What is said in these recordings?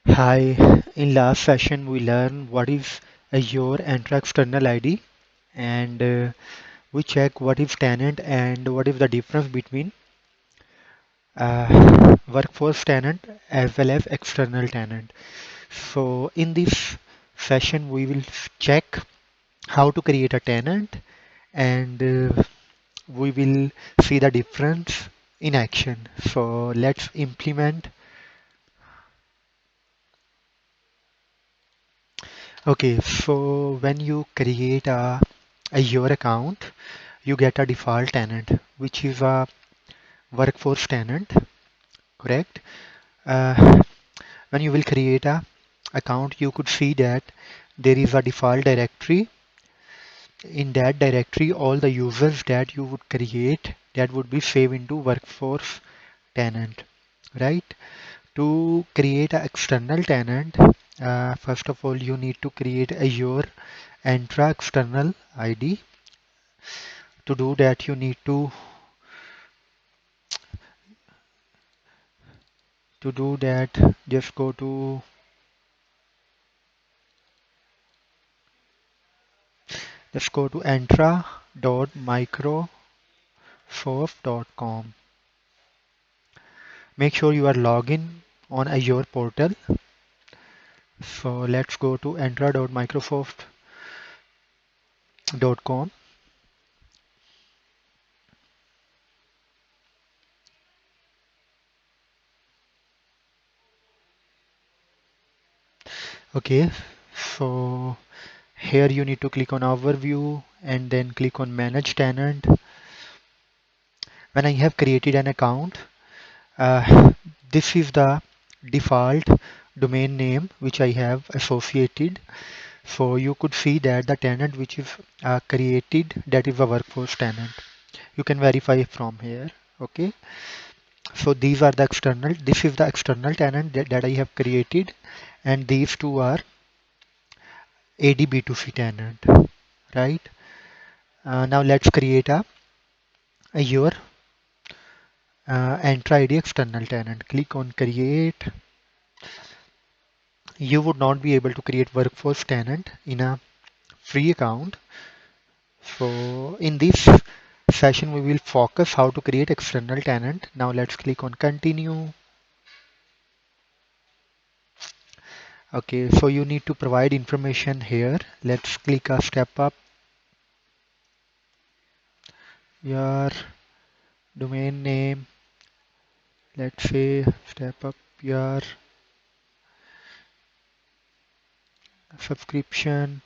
Hi, in last session we learned what is Azure Entra External ID and we check what is tenant and what is the difference between workforce tenant as well as external tenant. So in this session we will check how to create a tenant and we will see the difference in action. So let's implement. Okay, so when you create a Azure account, you get a default tenant, which is a workforce tenant, correct? Uh, when you will create a account, you could see that there is a default directory. In that directory, all the users that you would create that would be saved into workforce tenant, right? To create an external tenant, first of all, you need to create Azure Entra External ID. To do that, you need to do that, just go to entra.microsoft.com. Make sure you are logged in on Azure portal. So let's go to entra.microsoft.com. Okay, so here you need to click on overview and then click on manage tenant. When I have created an account, this is the default domain name which I have associated. So you could see that the tenant which is created, that is a workforce tenant. You can verify from here. Okay. So these are the external. This is the external tenant that I have created, and these two are AD B2C tenant, right? Now let's create your Entra ID external tenant. Click on create. You would not be able to create workforce tenant in a free account. So in this session, we will focus how to create external tenant. Now let's click on continue. Okay, so you need to provide information here. Let's click a step up. Your domain name. Let's say step up your subscription.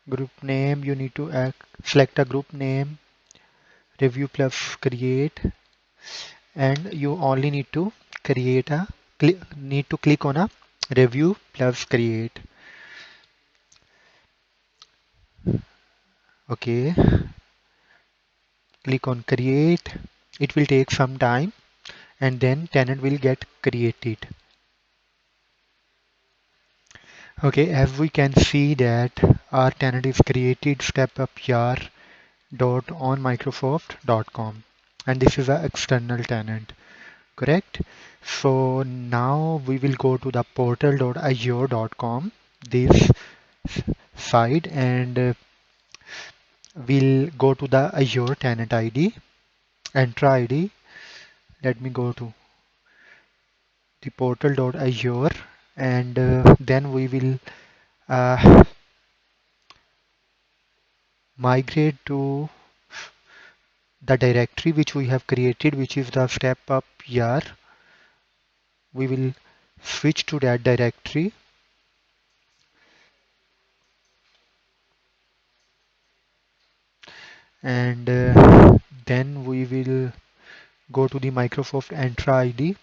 Group name. You need to select a group name. Review plus create. And you only need to click on a review plus create. Okay, click on create. It will take some time and then tenant will get created. Okay, as we can see that our tenant is created, step up here dot on microsoft.com, and this is an external tenant, correct? So now we will go to the portal.azure.com, this site, and we'll go to the Azure tenant ID, Entra ID. Let me go to the portal.azure, and then we will uh, migrate to the directory which we have created, which is the step up here. We will switch to that directory, and then we will go to the Microsoft Entra ID,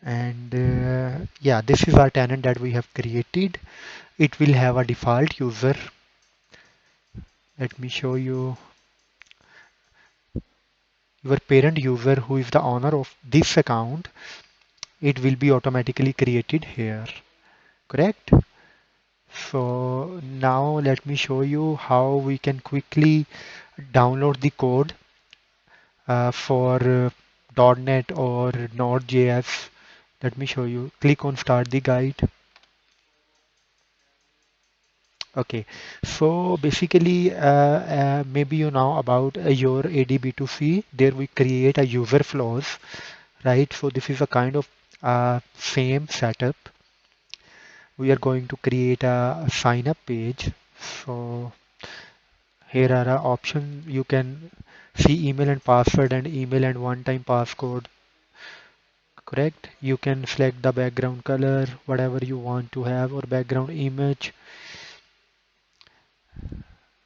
and yeah, this is our tenant that we have created. It will have a default user. Let me show you your parent user who is the owner of this account. It will be automatically created here, correct? So now let me show you how we can quickly download the code for .NET or Node.js. Let me show you. Click on Start the Guide. Okay, so basically, maybe you know about Azure AD B2C. There we create a user flows, right? So this is a kind of same setup. We are going to create a sign up page. So here are our options. You can see email and password and email and one-time passcode, correct? You can select the background color, whatever you want to have, or background image.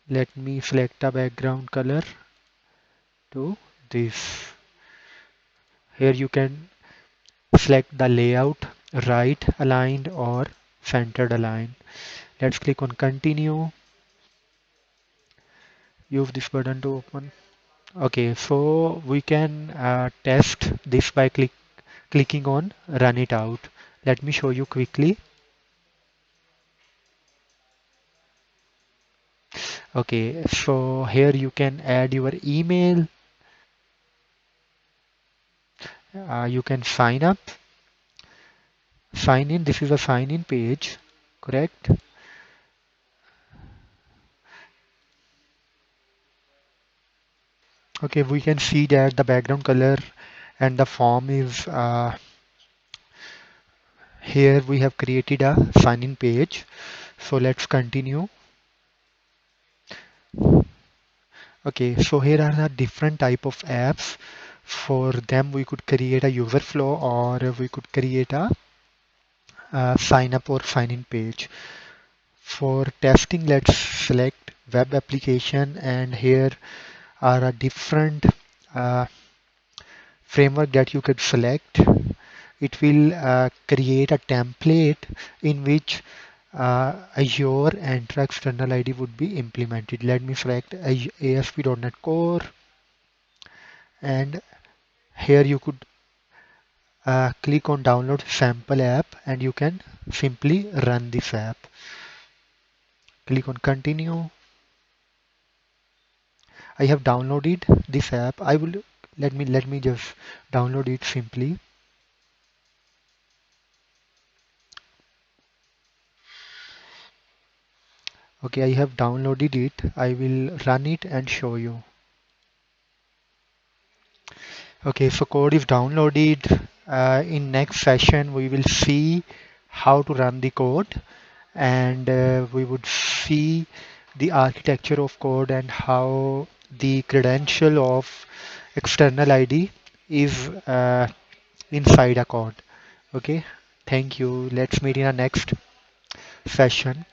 Let me select a background color to this. Here you can select the layout, right aligned or centered aligned. Let's click on continue. Use this button to open. Okay, so we can test this by clicking on run it out. Let me show you quickly. Okay, so here you can add your email. You can sign up, sign in. This is a sign in page, correct? Okay, we can see that the background color and the form is here. We have created a sign in page. So let's continue. Okay, so here are the different type of apps. For them, we could create a user flow or we could create a sign up or sign in page. For testing, let's select web application, and here are a different uh, framework that you could select. It will create a template in which Azure Entra External ID would be implemented. Let me select ASP.NET Core, and here you could click on download sample app and you can simply run this app. Click on continue. I have downloaded this app. I will let me just download it simply. Okay, I have downloaded it. I will run it and show you. Okay, so code is downloaded. In next session, we will see how to run the code, and we would see the architecture of code and how the credential of external ID is inside a code. Okay, thank you. Let's meet in our next session.